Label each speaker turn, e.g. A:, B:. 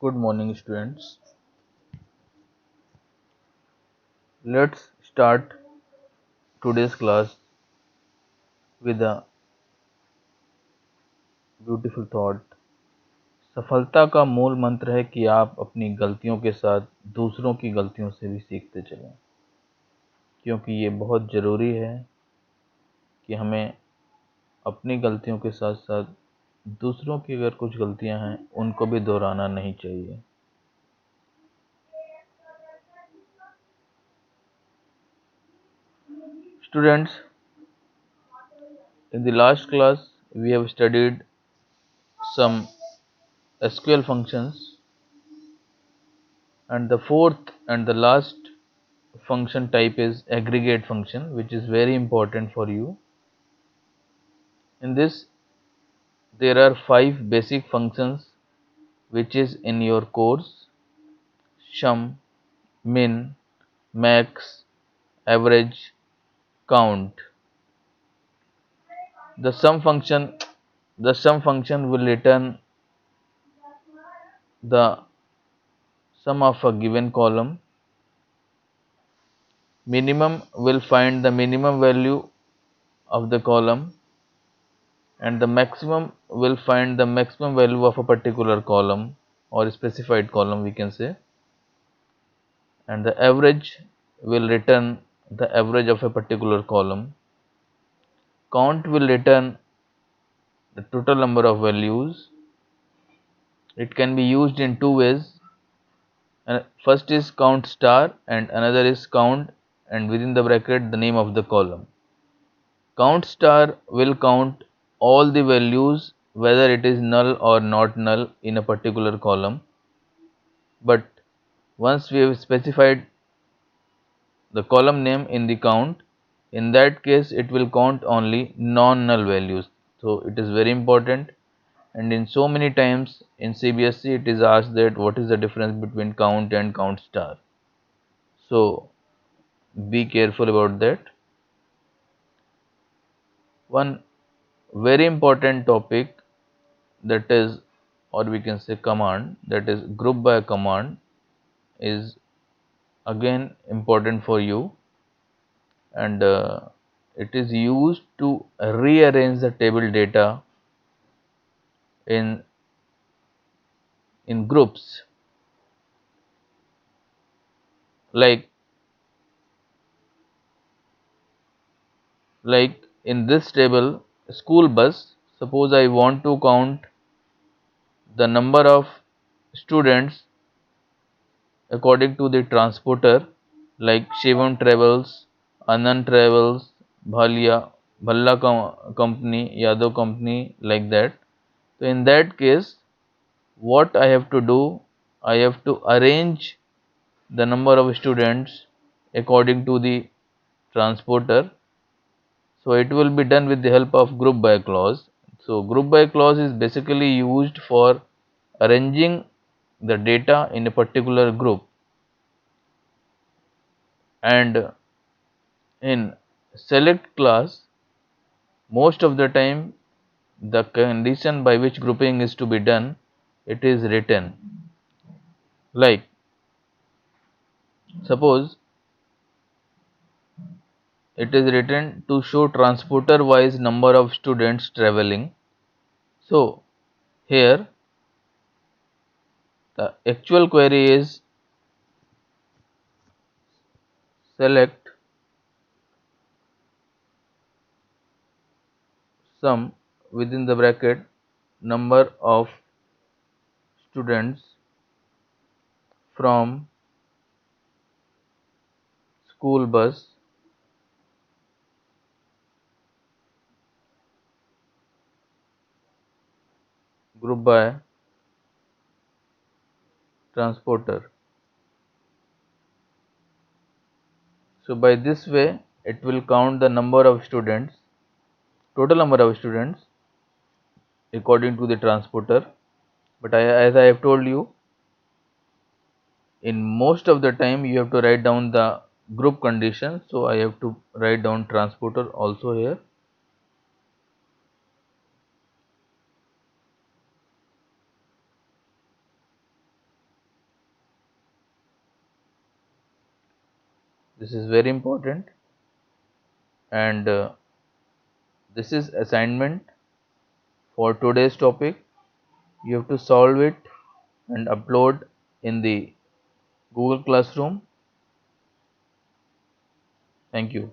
A: Good morning, students. Let's start today's class with a beautiful thought. सफलता का मूल मंत्र है कि आप अपनी गलतियों के साथ दूसरों की गलतियों से भी सीखते चलें, क्योंकि ये बहुत ज़रूरी है कि हमें अपनी गलतियों के साथ साथ दूसरों की अगर कुछ गलतियां हैं उनको भी दोहराना नहीं चाहिए। Students, in the last class we have studied some SQL functions, and the fourth and the last function type is aggregate function, which is very important for you. In this there are 5 basic functions which is in your course: sum, min, max, average, count. The sum function will return the sum of a given column. Minimum will find the minimum value of the column, and the maximum will find the maximum value of a particular column or specified column, we can say, and the average will return the average of a particular column. Count will return the total number of values. It can be used in two ways. First is count star and another is count and within the bracket the name of the column. Count star will count all the values whether it is null or not null in a particular column, but once we have specified the column name in the count, in that case it will count only non-null values. So it is very important, and in so many times in CBSE it is asked that what is the difference between count and count star. So be careful about that. One very important topic, that is, or we can say command, that is group by command, is again important for you, and it is used to rearrange the table data in groups. Like in this table, school bus, suppose I want to count the number of students according to the transporter, like Shivam Travels, Anand Travels, Bhalla Company, Yadav Company, like that. So in that case, what I have to do, I have to arrange the number of students according to the transporter. So it will be done with the help of group by clause. So group by clause is basically used for arranging the data in a particular group, and in select class most of the time the condition by which grouping is to be done, it is written. Like suppose it is written to show transporter wise number of students traveling. So here the actual query is select sum within the bracket number of students from school bus group by transporter. So by this way it will count the number of students, total number of students according to the transporter. But as I have told you, in most of the time you have to write down the group condition, so I have to write down transporter also here. This is very important, and this is assignment for today's topic. You have to solve it and upload in the Google Classroom. Thank you.